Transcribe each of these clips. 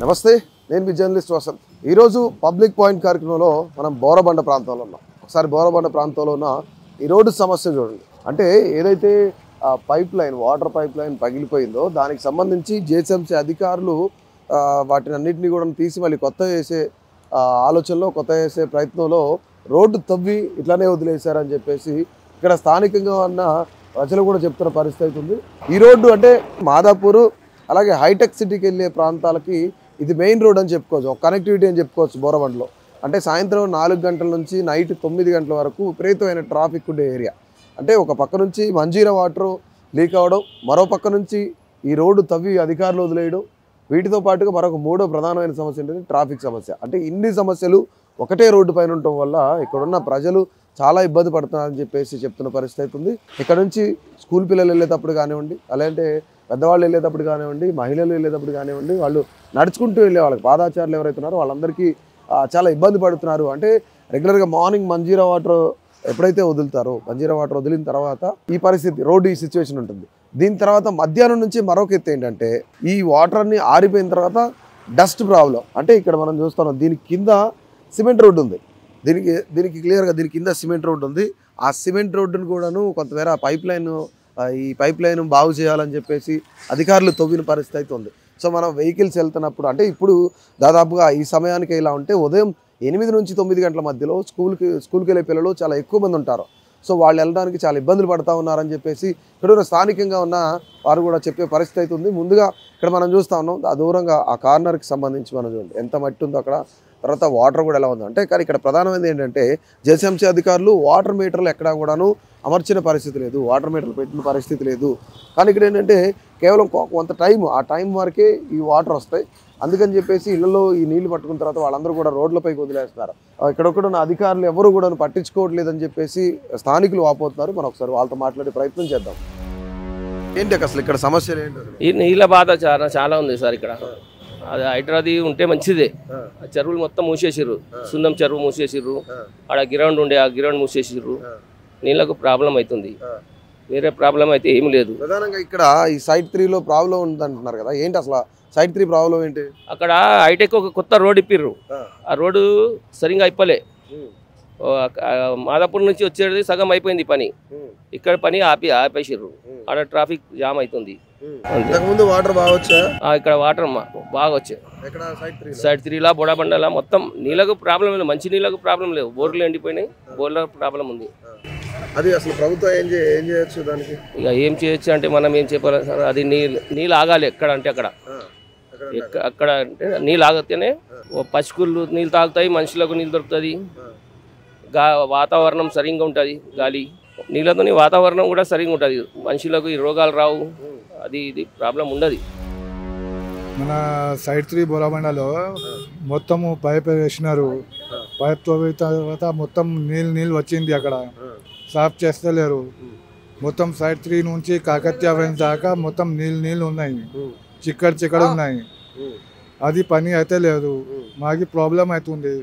నమస్తే, నేను మీ జర్నలిస్ట్ వసంత్. ఈరోజు పబ్లిక్ పాయింట్ కార్యక్రమంలో మనం బోరబండ ప్రాంతంలో ఉన్నాం. ఒకసారి బోరబండ ప్రాంతంలో ఉన్న ఈ రోడ్డు సమస్య చూడండి. అంటే ఏదైతే pipeline, water pipeline పగిలిపోయిందో దానికి సంబంధించి జేఎస్ఎంసీ అధికారులు వాటిని అన్నింటినీ కూడా తీసి మళ్ళీ కొత్త వేసే ఆలోచనలో, కొత్త వేసే ప్రయత్నంలో రోడ్డు తవ్వి ఇట్లానే వదిలేశారని చెప్పేసి ఇక్కడ స్థానికంగా ఉన్న ప్రజలు కూడా చెప్తున్న పరిస్థితి ఉంది. ఈ రోడ్డు అంటే మాదాపూర్ అలాగే హైటెక్ సిటీకి వెళ్ళే ప్రాంతాలకి ఇది మెయిన్ రోడ్ అని చెప్పుకోవచ్చు, ఒక కనెక్టివిటీ అని చెప్పుకోవచ్చు. బోరబండలో అంటే సాయంత్రం 4 గంటల నుంచి నైట్ 9 గంటల వరకు విపరీతమైన ట్రాఫిక్ ఉండే ఏరియా. అంటే ఒక పక్క నుంచి మంజీరా వాటర్ లీక్ అవ్వడం, మరో పక్క నుంచి ఈ రోడ్డు తవ్వి అధికారులు వదిలేయడం, వీటితో పాటుగా మరొక మూడో ప్రధానమైన సమస్య ఏంటంటే ట్రాఫిక్ సమస్య. అంటే ఇన్ని సమస్యలు ఒకటే రోడ్డు పైన ఉండటం వల్ల ఇక్కడున్న ప్రజలు చాలా ఇబ్బంది పడుతున్నారని చెప్పేసి చెప్తున్న పరిస్థితి ఉంది. ఇక్కడ నుంచి స్కూల్ పిల్లలు వెళ్ళేటప్పుడు కానివ్వండి, అలాంటి పెద్దవాళ్ళు వెళ్ళేటప్పుడు కానివ్వండి, మహిళలు వెళ్ళేటప్పుడు కానివ్వండి, వాళ్ళు నడుచుకుంటూ వెళ్ళే వాళ్ళకి పాదాచారులు ఎవరైతే ఉన్నారో వాళ్ళందరికీ చాలా ఇబ్బంది పడుతున్నారు. అంటే రెగ్యులర్గా మార్నింగ్ మంజీరా వాటర్ ఎప్పుడైతే వదులుతారో, మంజీరా వాటర్ వదిలిన తర్వాత ఈ పరిస్థితి, రోడ్డు ఈ సిచ్యువేషన్ ఉంటుంది. దీని తర్వాత మధ్యాహ్నం నుంచి మరొక ఎత్తు ఏంటంటే ఈ వాటర్ని ఆరిపోయిన తర్వాత డస్ట్ ప్రాబ్లం. అంటే ఇక్కడ మనం చూస్తున్నాం, దీని కింద సిమెంట్ రోడ్డు ఉంది. దీనికి క్లియర్గా దీని కింద సిమెంట్ రోడ్డు ఉంది. ఆ సిమెంట్ రోడ్డును కూడాను కొంతమేర ఈ పైప్ లైన్ బాగు చేయాలని చెప్పేసి అధికారులు తవ్విన పరిస్థితి అయితే ఉంది. సో మనం వెహికల్స్ వెళ్తున్నప్పుడు అంటే ఇప్పుడు దాదాపుగా ఈ సమయానికి ఇలా ఉంటే ఉదయం 8 నుంచి 9 గంటల మధ్యలో స్కూల్కి వెళ్ళే పిల్లలు చాలా ఎక్కువ మంది ఉంటారు. సో వాళ్ళు వెళ్ళడానికి చాలా ఇబ్బందులు పడుతూ ఉన్నారని చెప్పేసి ఇక్కడ స్థానికంగా ఉన్న వారు కూడా చెప్పే పరిస్థితి అయితే ఉంది. ముందుగా ఇక్కడ మనం చూస్తూ ఉన్నాం, ఆ దూరంగా ఆ కార్నర్కి సంబంధించి మనం చూడండి ఎంత మట్టి ఉందో అక్కడ. తర్వాత వాటర్ కూడా ఎలా ఉందో అంటే, కానీ ఇక్కడ ప్రధానమైనది ఏంటంటే జేఎస్ఎంసీ అధికారులు వాటర్ మీటర్లు ఎక్కడా కూడాను అమర్చిన పరిస్థితి లేదు, వాటర్ మీటర్లు పెట్టిన పరిస్థితి లేదు. కానీ ఇక్కడ ఏంటంటే కేవలం కొంత ఆ టైం వరకే ఈ వాటర్ వస్తాయి. అందుకని చెప్పేసి ఇళ్లలో ఈ నీళ్లు పట్టుకున్న తర్వాత వాళ్ళందరూ కూడా రోడ్లపైకి వదిలేస్తున్నారు. ఇక్కడొక్కడున్న అధికారులు ఎవరు కూడా పట్టించుకోవట్లేదని చెప్పేసి స్థానికులు వాపోతున్నారు. మనం ఒకసారి వాళ్ళతో మాట్లాడే ప్రయత్నం చేద్దాం. ఏంటి అసలు ఇక్కడ సమస్యలు ఏంటి? ఈ నీళ్ళ బాధ చాలా ఉంది సార్. ఇక్కడ అది హైడ్రాది ఉంటే మంచిదే. చెరువులు మొత్తం మూసేసిర్రు, సున్నం చెరువు మూసేసిర్రు, ఆడ గ్రౌండ్ ఉండే ఆ గ్రౌండ్ మూసేసిర్రు. నీళ్ళకు ప్రాబ్లం అవుతుంది, వేరే ప్రాబ్లం అయితే ఏమి లేదు. ప్రధానంగా ఇక్కడ ఈ సైట్ 3లో ప్రాబ్లం ఉందంటున్నారు కదా, ఏంటి అసలు సైట్ 3 ప్రాబ్లం ఏంటి? అక్కడ హైటెక్ ఒక కొత్త రోడ్ ఇప్పిర్రు, ఆ రోడ్డు సరిగా అయిపోలే. మాదాపూర్ నుంచి వచ్చేది సగం అయిపోయింది పని, ఇక్కడ పని ఆపేసిర్రు. ఆడ ట్రాఫిక్ జామ్ అవుతుంది. ముందు వాటర్ బాగా వచ్చా? ఇక్కడ వాటర్ బాగా వచ్చాయి. సైడ్ 3లా బోడబండలా మొత్తం నీళ్ళకు ప్రాబ్లం లేదు, మంచి నీళ్ళకు ప్రాబ్లం లేదు. బోర్లు ఎండిపోయినాయి, బోర్ల ప్రాబ్లం ఉంది. అది అసలు ప్రభుత్వం ఏం చేయొచ్చు దానికి? ఇక ఏం చేయొచ్చు అంటే మనం ఏం చెప్పాలి సార్, అది నీళ్ళు ఆగాలి. ఎక్కడ అంటే అక్కడ అంటే నీళ్ళు ఆగితేనే పశువులు నీళ్ళు తాగుతాయి, మనుషులకు నీళ్ళు దొరుకుతుంది, వాతావరణం సరిగ్గా ఉంటుంది. గాలి నీళ్ళతోని వాతావరణం కూడా సరిగ్గా ఉంటుంది, మనుషులకు ఈ రోగాలు రావు, ఇది ప్రాబ్లం ఉండదు. మన సైడ్ 3 బోరబండలో మొత్తము పైప్ వేసినారు. పైప్ తోవిన తర్వాత మొత్తం నీళ్ళు వచ్చింది, అక్కడ సాఫ్ చేస్తలేరు. మొత్తం సైడ్ 3 నుంచి కాకత్య దాకా మొత్తం నీళ్ళు ఉన్నాయి, చిక్కడ ఉన్నాయి. అది పని అయితే లేదు, మాకు ప్రాబ్లం అవుతుంది.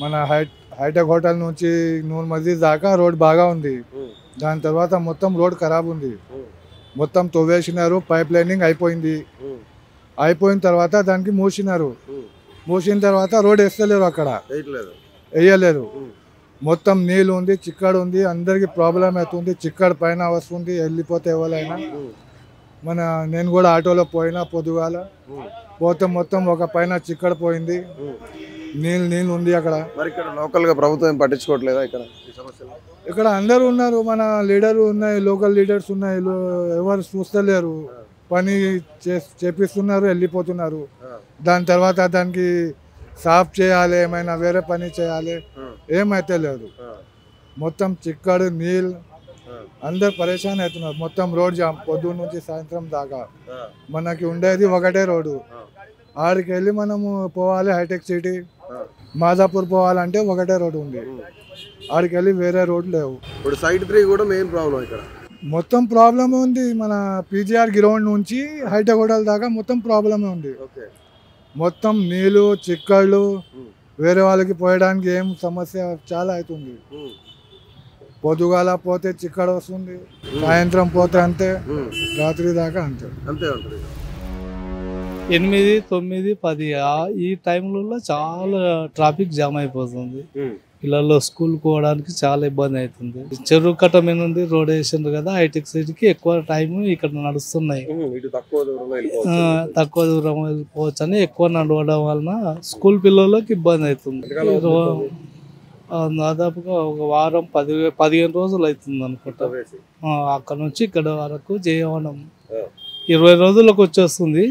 మన హైటెక్ హోటల్ నుంచి నూర్ మస్జిద్ దాకా రోడ్ బాగా ఉంది, దాని తర్వాత మొత్తం రోడ్ ఖరాబ్ ఉంది. మొత్తం తవ్వేసినారు, పైప్ లైనింగ్ అయిపోయిన తర్వాత దానికి మూసిన తర్వాత రోడ్ వేస్తలేరు, అక్కడ వేయలేరు. మొత్తం నీళ్ళు ఉంది, చిక్కడు ఉంది, అందరికి ప్రాబ్లం అవుతుంది. చిక్కడు పైన వస్తుంది, వెళ్ళిపోతే ఎవరైనా. నేను కూడా ఆటోలో పోయినా పొద్దుగాల పోతే మొత్తం ఒక పైన చిక్కడు పోయింది, నీళ్ళు ఉంది అక్కడ. మరి ఇక్కడ లోకల్ గా ప్రభుత్వం పట్టించుకోవట్లేదా? ఇక్కడ అందరూ ఉన్నారు, మన లీడర్లు ఉన్నాయి, లోకల్ లీడర్స్ ఉన్నాయి, ఎవరు చూస్తలేరు. పని చేపిస్తున్నారు, వెళ్ళిపోతున్నారు. దాని తర్వాత దానికి సాఫ్ చేయాలి, ఏమైనా వేరే పని చేయాలి, ఏమైతే లేదు. మొత్తం చిక్కడు నీళ్ళు, అందరు పరేషాన్ అవుతున్నారు. మొత్తం రోడ్ జామ్ పొద్దున్న నుంచి సాయంత్రం దాకా. మనకి ఉండేది ఒకటే రోడ్డు, ఆడికి వెళ్ళి మనము పోవాలి. హైటెక్ సిటీ మాదాపూర్ పోవాలంటే ఒకటే రోడ్డు ఉంది, ఆడికి వెళ్ళి వేరే రోడ్డు లేవు. ఇప్పుడు సైట్ 3 కూడా మెయిన్ ప్రాబ్లం ఇక్కడ. మొత్తం ప్రాబ్లమే ఉంది. మన పీజీఆర్ గ్రౌండ్ నుంచి హైటెక్ హోటల్ దాకా మొత్తం ప్రాబ్లమే ఉంది. మొత్తం నీళ్ళు, చిక్కళ్ళు, వేరే వాళ్ళకి పోయడానికి ఏం సమస్య చాలా అవుతుంది. పొద్దుగాల పోతే చిక్కడ వస్తుంది, సాయంత్రం పోతే అంతే, రాత్రి దాకా అంతే. 8, 9, 10 ఈ టైంలలో చాలా ట్రాఫిక్ జామ్ అయిపోతుంది. పిల్లలు స్కూల్ పోవడానికి చాలా ఇబ్బంది అవుతుంది. చెరువు కట్ట మీద నుండి రోడ్ వేసిండ్రు కదా, హైటెక్ సిటీకి ఎక్కువ టైం ఇక్కడ నడుస్తున్నాయి. తక్కువ దూరం వెళ్ళిపోవచ్చు అని ఎక్కువ నడవడం వలన స్కూల్ పిల్లలకి ఇబ్బంది అవుతుంది. దాదాపుగా ఒక వారం 15 రోజులు అవుతుంది అనుకుంటా. అక్కడ నుంచి ఇక్కడ వరకు చేయడం 20 రోజులకు వచ్చేస్తుంది.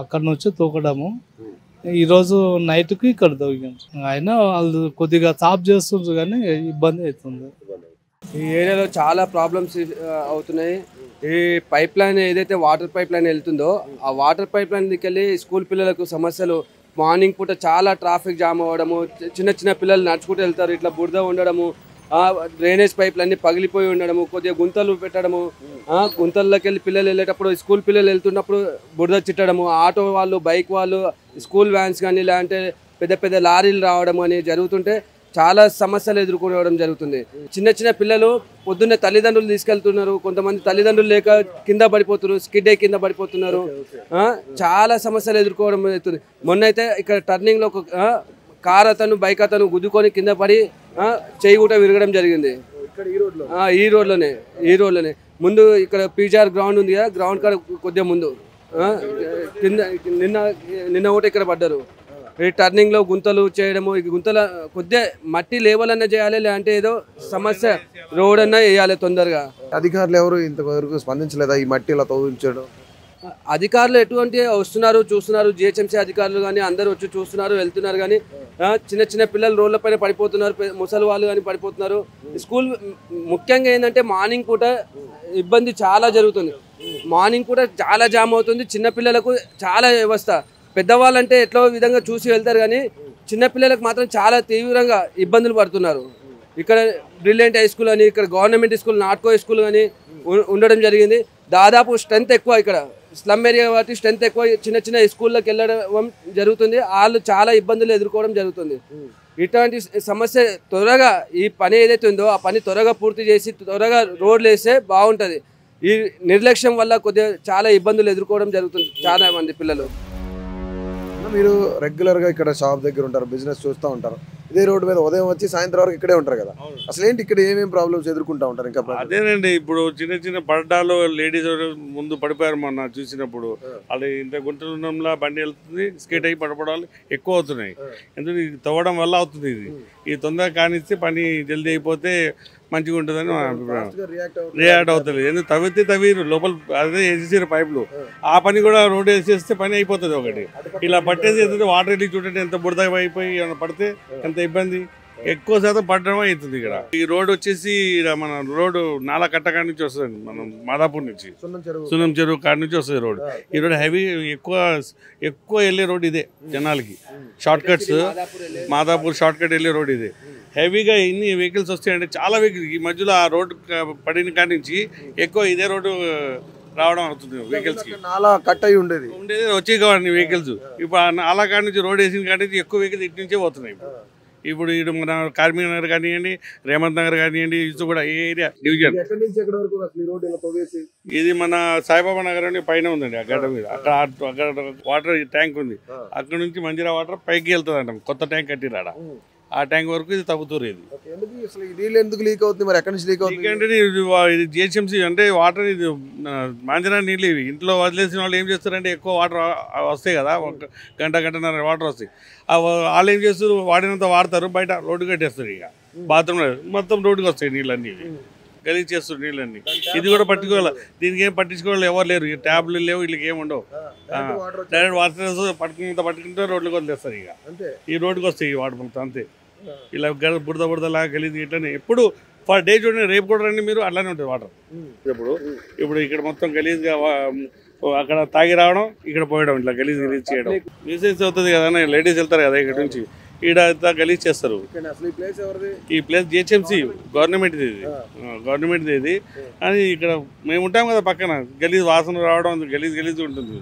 అక్కడ నుంచి తూకడము. ఈరోజు నైట్కి ఇక్కడ తోగాం. అయినా వాళ్ళు కొద్దిగా సాఫ్ చేస్తుండ్రు కానీ ఇబ్బంది అవుతుంది. ఈ ఏరియాలో చాలా ప్రాబ్లమ్స్ అవుతున్నాయి. ఈ పైప్ లైన్ ఏదైతే వాటర్ పైప్ లైన్ వెళ్తుందో ఆ వాటర్ పైప్ లైన్ దికెళ్ళి స్కూల్ పిల్లలకు సమస్యలు. మార్నింగ్ పూట చాలా ట్రాఫిక్ జామ్ అవ్వడము, చిన్న చిన్న పిల్లలు నడుచుకుంటూ వెళ్తారు, ఇట్లా బురద ఉండడము, డ్రైనేజ్ పైపులు అన్నీ పగిలిపోయి ఉండడము, కొద్దిగా గుంతలు పెట్టడము, గుంతల్లోకి వెళ్ళి పిల్లలు వెళ్ళేటప్పుడు స్కూల్ పిల్లలు వెళ్తున్నప్పుడు బురద చిట్టడము, ఆటో వాళ్ళు, బైక్ వాళ్ళు, స్కూల్ వ్యాన్స్ కానీ లేదంటే పెద్ద పెద్ద లారీలు రావడం అని జరుగుతుంటే చాలా సమస్యలు ఎదుర్కోవడం జరుగుతుంది. చిన్న చిన్న పిల్లలు పొద్దున్నే తల్లిదండ్రులు తీసుకెళ్తున్నారు, కొంతమంది తల్లిదండ్రులు లేక కింద పడిపోతున్నారు, స్కిడ్ అయి కింద పడిపోతున్నారు. చాలా సమస్యలు ఎదుర్కోవడం జరుగుతుంది. మొన్నైతే ఇక్కడ టర్నింగ్లో ఒక కార్ అతను బైక్ అతను గుద్దుకొని కింద పడి చేయి కూడా విరగడం జరిగింది. ఈ రోడ్లోనే ముందు ఇక్కడ పీజీఆర్ గ్రౌండ్ ఉంది కదా, గ్రౌండ్ కాడ కొద్దిగా ముందు కింద నిన్న ఒకటి ఇక్కడ పడ్డారు. ఈ టర్నింగ్లో గుంతలు చేయడము, ఈ గుంతల కొద్దిగా మట్టి లేవల్ అన్నా చేయాలి, లేదంటే ఏదో సమస్య రోడ్ అన్నా వేయాలి తొందరగా. అధికారులు ఎవరు ఇంతవరకు స్పందించలేదా ఈ మట్టి ఇలా తవ్వించడం? అధికారులు ఎటువంటి వస్తున్నారు చూస్తున్నారు, జిహెచ్ఎంసీ అధికారులు కానీ అందరూ వచ్చి చూస్తున్నారు, వెళ్తున్నారు. కానీ చిన్న చిన్న పిల్లలు రోడ్లపైన పడిపోతున్నారు, ముసలి వాళ్ళు కానీ పడిపోతున్నారు. స్కూల్ ముఖ్యంగా ఏంటంటే మార్నింగ్ పూట ఇబ్బంది చాలా జరుగుతుంది. మార్నింగ్ పూట చాలా జామ్ అవుతుంది. చిన్నపిల్లలకు చాలా వ్యవస్థ. పెద్దవాళ్ళంటే ఎట్లా విధంగా చూసి వెళ్తారు కానీ చిన్నపిల్లలకు మాత్రం చాలా తీవ్రంగా ఇబ్బందులు పడుతున్నారు. ఇక్కడ బ్రిలియంట్ హై స్కూల్ అని, ఇక్కడ గవర్నమెంట్ స్కూల్, నాట్కో స్కూల్ అని ఉండడం జరిగింది. దాదాపు స్ట్రెంత్ ఎక్కువ, ఇక్కడ స్లమ్ ఏరియా కాబట్టి స్ట్రెంత్ ఎక్కువ. చిన్న చిన్న స్కూల్లోకి వెళ్ళడం జరుగుతుంది. వాళ్ళు చాలా ఇబ్బందులు ఎదుర్కోవడం జరుగుతుంది. ఇట్లాంటి సమస్య త్వరగా ఈ పని ఏదైతే ఉందో ఆ పని త్వరగా పూర్తి చేసి త్వరగా రోడ్లు వేస్తే బాగుంటుంది. ఈ నిర్లక్ష్యం వల్ల కొద్దిగా చాలా ఇబ్బందులు ఎదుర్కోవడం జరుగుతుంది చాలా మంది పిల్లలు. మీరు రెగ్యులర్గా ఇక్కడ షాప్ దగ్గర ఉంటారు, బిజినెస్ చూస్తూ ఉంటారు, ఇదే రోడ్డు మీద ఉదయం వచ్చి సాయంత్రం వరకు ఇక్కడే ఉంటారు కదా, అసలు ఏంటి ఇక్కడ ఏమేమి ప్రాబ్లమ్స్ ఎదుర్కొంటూ ఉంటారు? ఇంకా అదేనండి, ఇప్పుడు చిన్న చిన్న పడ్డాలు లేడీస్ ముందు పడిపోయారు మొన్న చూసినప్పుడు. అది ఇంత గుంటలంలో బండి వెళ్తుంది, స్కేట్ అయ్యి పడిపోవడాలు ఎక్కువ అవుతున్నాయి. ఎందుకంటే ఇది తవ్వడం వల్ల అవుతుంది. ఇది తొందరగా కానిస్తే పని జల్దీ అయిపోతే మంచిగా ఉంటుందని మా అభిప్రాయం. రియాక్ట్ అవుతుంది. ఎందుకు తవ్విరు లోపల అదే వేసేసారు పైపులు, ఆ పని కూడా రోడ్ వేసేస్తే పని అయిపోతుంది. ఒకటి ఇలా పట్టేసి వాటర్ వెళ్ళి చూడండి ఎంత బురద అయిపోయి పడితే ఎంత ఇబ్బంది. ఎక్కువ శాతం పడడం అవుతుంది ఇక్కడ. ఈ రోడ్ వచ్చేసి మన రోడ్డు నాలా కట్ట కాడి నుంచి వస్తుంది, మనం మాదాపూర్ నుంచి సున్నం చెరువు కాడి నుంచి వస్తుంది రోడ్. ఈ రోడ్ హెవీ ఎక్కువ వెళ్ళే రోడ్ ఇదే జనాలకి. Short cuts Madhapur short cut వెళ్ళే రోడ్ ఇదే. హెవీగా ఎన్ని వెహికల్స్ వస్తాయంటే చాలా వెహికల్స్ ఈ మధ్యలో ఆ రోడ్ పడిన కాడి నుంచి ఎక్కువ ఇదే రోడ్డు రావడం అవుతుంది వెహికల్స్ కి. నాలా కట్ అయి ఉండేది వచ్చే కావండి వెహికల్స్. ఇప్పుడు అలా కాడి నుంచి రోడ్ వేసిన కాడి నుంచి ఎక్కువ వెహికల్స్ ఇటు నుంచే పోతున్నాయి. ఇప్పుడు ఇటు మన కార్మిక నగర్ కానివ్వండి, రేమంత్ నగర్ కానివ్వండి, ఇది కూడా ఏ ఏరియా డివిజన్. ఇది మన సాయిబాబా నగర్ అని పైన ఉందండి, ఆ గడ్డ మీద. అక్కడ వాటర్ ట్యాంక్ ఉంది, అక్కడ నుంచి మంజీరా వాటర్ పైకి వెళ్తుంది అంటాం. కొత్త ట్యాంక్ కట్టిరాడ, ఆ ట్యాంక్ వరకు ఇది తగ్గుతుంది. ఇది ఎందుకు లీక్ అవుతుంది మరి? ఎక్కడి నుంచి లీక్ అవుతుంది అంటే ఇది జిహెచ్ఎంసీ అంటే వాటర్, ఇది మాంజరా నీళ్ళు. ఇవి ఇంట్లో వదిలేసిన వాళ్ళు ఏం చేస్తారంటే ఎక్కువ వాటర్ వస్తాయి కదా, ఒక గంటన్నర వాటర్ వస్తాయి. వాళ్ళు ఏం చేస్తారు, వాడినంత వాడతారు, బయట రోడ్డు కట్టేస్తారు. ఇక బాత్రూమ్ మొత్తం రోడ్డుకి వస్తాయి నీళ్ళన్నీ, గలీజ్ చేస్తారు నీళ్ళన్నీ. ఇది కూడా పట్టుకోవాలి, దీనికి ఏం పట్టించుకోవాలి ఎవరు లేరు. ట్యాబ్లు లేవు, వీళ్ళకి ఏమి ఉండవు. డైరెక్ట్ వాటర్ పట్టుకుంటే రోడ్లకు వదిలేస్తారు. ఇక ఈ రోడ్డుకి వస్తాయి ఈ వాటర్ మొత్తం అంతే. ఇలా బురదలాగా గలీజ్ ఇట్లనే ఎప్పుడు ఫర్ డే చూడండి, రేపు కూడా రండి మీరు, అట్లానే ఉంటుంది వాటర్. ఇప్పుడు ఇక్కడ మొత్తం గలీజ్గా అక్కడ తాగి రావడం, ఇక్కడ పోయడం, ఇట్లా గలీజ్ చేయడం న్యూసెన్స్ అవుతుంది కదా. లేడీస్ వెళ్తారు కదా ఇక్కడ నుంచి, ఈడ గలీజ్ చేస్తారు. ఈ ప్లేస్ జిహెచ్ఎంసీ గవర్నమెంట్ది ఇది. అని ఇక్కడ మేము ఉంటాం కదా పక్కన, గలీజ్ వాసన రావడం, గలీజ్ ఉంటుంది.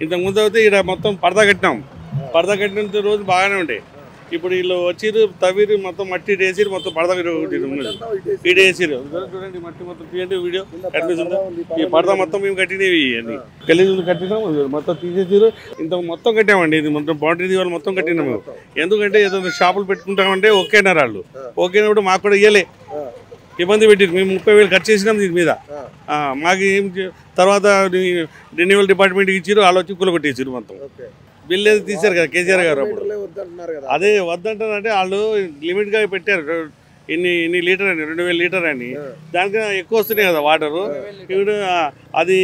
ఇంతకుముందు అయితే ఇక్కడ మొత్తం పరదా కట్టినాం. పరదా కట్టినంత రోజు బాగానే ఉండే. ఇప్పుడు వీళ్ళు వచ్చిర్రు తవ్విరు మొత్తం మట్టి వేసిరు మొత్తం పడద ఇటు వేసిరు చూడండి మట్టి మొత్తం తీయండి వీడియో కనిపిస్తుందా ఈ పడద మొత్తం మేము కట్టినవి అన్ని గలీజులు కట్టినాం మొత్తం తీసేసారు ఇంత మొత్తం కట్టామండి ఇది మొత్తం బౌండరీ దివాళ్ళు మొత్తం కట్టినాము ఎందుకంటే ఏదో షాపులు పెట్టుకుంటామంటే ఓకేనారు వాళ్ళు ఓకేనప్పుడు మాకు కూడా ఇవ్వలే ఇబ్బంది పెట్టిరు మేము 30,000 ఖర్చు చేసినాం దీని మీద మాకు ఏం తర్వాత రెన్యూవల్ డిపార్ట్మెంట్కి ఇచ్చారు వాళ్ళు వచ్చి కూలగొట్టేసారు మొత్తం బిల్ ఏది తీశారు కదా కేసీఆర్ గారు అప్పుడు అదే వద్దంటారంటే వాళ్ళు లిమిట్గా పెట్టారు ఇన్ని లీటర్ అని 2,000 లీటర్ అని దానికన్నా ఎక్కువ వస్తున్నాయి కదా వాటరు ఇప్పుడు అది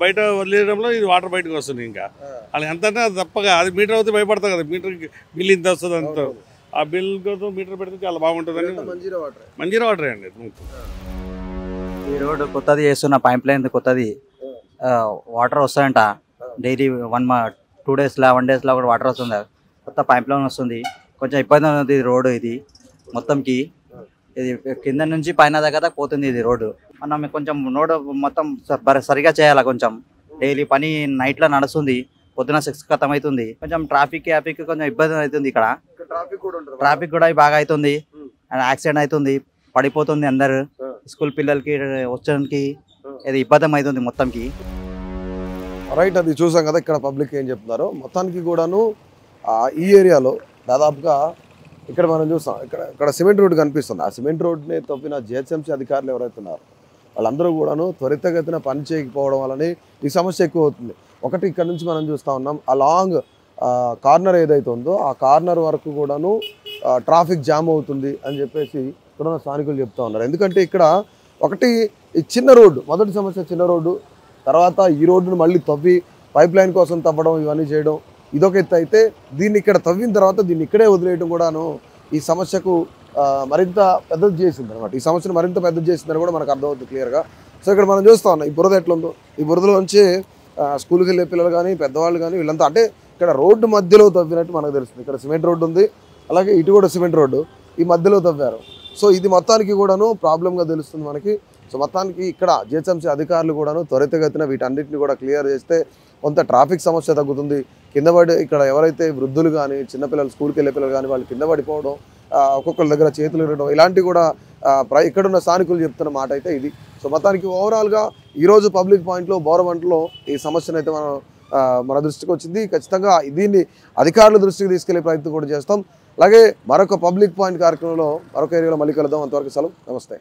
బయట వదిలేయడంలో ఇది వాటర్ బయటకు వస్తుంది ఇంకా వాళ్ళు ఎంత అంటే అది తప్పగా అది మీటర్ అవుతే భయపడతారు కదా మీటర్కి బిల్ ఇంత వస్తుంది అంత ఆ బిల్ కోసం మీటర్ పెడితే చాలా బాగుంటుందని మంజీరా వాటర్ అండి ఈ రోడ్డు కొత్తది చేస్తున్న పైప్ లైన్ కొత్తది వాటర్ వస్తాయంట డైలీ 2 డేస్లో 1 డేస్లో కూడా వాటర్ వస్తుంది కొత్త పైప్ లైన్ వస్తుంది కొంచెం ఇబ్బంది ఉంది రోడ్డు ఇది మొత్తంకి ఇది కింద నుంచి పైన దగ్గర పోతుంది ఇది రోడ్డు మనం కొంచెం రోడ్డు మొత్తం సరిగా చేయాలి కొంచెం డైలీ పని నైట్లో నడుస్తుంది పొద్దున 6 ఖతం అవుతుంది కొంచెం ట్రాఫిక్ కొంచెం ఇబ్బంది అవుతుంది ఇక్కడ ట్రాఫిక్ కూడా బాగా అవుతుంది యాక్సిడెంట్ అవుతుంది పడిపోతుంది అందరు స్కూల్ పిల్లలకి వచ్చడానికి ఇది ఇబ్బంది అవుతుంది మొత్తంకి రైట్ అది చూసాం కదా ఇక్కడ పబ్లిక్ ఏం చెప్తున్నారు మొత్తానికి కూడాను ఈ ఏరియాలో దాదాపుగా ఇక్కడ మనం చూస్తాం ఇక్కడ సిమెంట్ రోడ్ కనిపిస్తుంది ఆ సిమెంట్ రోడ్ని తప్పిన జిహెచ్ఎంసీ అధికారులు ఎవరైతే ఉన్నారో వాళ్ళందరూ కూడాను త్వరితగతిన పని చేయకపోవడం వల్లనే ఈ సమస్య ఎక్కువ అవుతుంది ఒకటి ఇక్కడ నుంచి మనం చూస్తూ ఉన్నాం ఆ లాంగ్ కార్నర్ ఏదైతే ఉందో ఆ కార్నర్ వరకు కూడాను ట్రాఫిక్ జామ్ అవుతుంది అని చెప్పేసి ఇక్కడ స్థానికులు చెప్తూ ఉన్నారు ఎందుకంటే ఇక్కడ ఒకటి ఈ చిన్న రోడ్డు మొదటి సమస్య చిన్న రోడ్డు తర్వాత ఈ రోడ్డును మళ్ళీ తవ్వి పైప్ లైన్ కోసం తవ్వడం ఇవన్నీ చేయడం ఇదొక ఎత్తు అయితే దీన్ని ఇక్కడ తవ్విన తర్వాత దీన్ని ఇక్కడే వదిలేయడం కూడాను ఈ సమస్యకు మరింత పెద్దది చేసింది అనమాట ఈ సమస్యను మరింత పెద్దది చేసిందని కూడా మనకు అర్థమవుతుంది క్లియర్గా సో ఇక్కడ మనం చూస్తూ ఉన్నాం ఈ బురద ఎట్లుందో ఈ బురదలోంచి స్కూల్కి వెళ్ళే పిల్లలు కానీ పెద్దవాళ్ళు కానీ వీళ్ళంతా అంటే ఇక్కడ రోడ్డు మధ్యలో తవ్వినట్టు మనకు తెలుస్తుంది ఇక్కడ సిమెంట్ రోడ్డు ఉంది అలాగే ఇటు కూడా సిమెంట్ రోడ్డు ఈ మధ్యలో తవ్వారు సో ఇది మొత్తానికి కూడాను ప్రాబ్లంగా తెలుస్తుంది మనకి సో మొత్తానికి ఇక్కడ జిహెచ్ఎంసీ అధికారులు కూడాను త్వరితగతిన వీటన్నిటిని కూడా క్లియర్ చేస్తే కొంత ట్రాఫిక్ సమస్య తగ్గుతుంది కింద పడి ఇక్కడ ఎవరైతే వృద్ధులు కానీ చిన్నపిల్లలు స్కూల్కి వెళ్ళే పిల్లలు కానీ వాళ్ళు కింద పడిపోవడం ఒక్కొక్కరి దగ్గర చేతులు ఇరగడం ఇలాంటివి కూడా ఇక్కడున్న స్థానికులు చెప్తున్న మాట అయితే ఇది సో మొత్తానికి ఓవరాల్గా ఈరోజు పబ్లిక్ పాయింట్లో బోరబంటలో ఈ సమస్యను అయితే మన దృష్టికి వచ్చింది ఖచ్చితంగా దీన్ని అధికారుల దృష్టికి తీసుకెళ్లే ప్రయత్నం కూడా చేస్తాం అలాగే మరొక పబ్లిక్ పాయింట్ కార్యక్రమంలో మరొక ఏరియాలో మళ్ళీ కలుద్దాం అంతవరకు సెలవు నమస్తే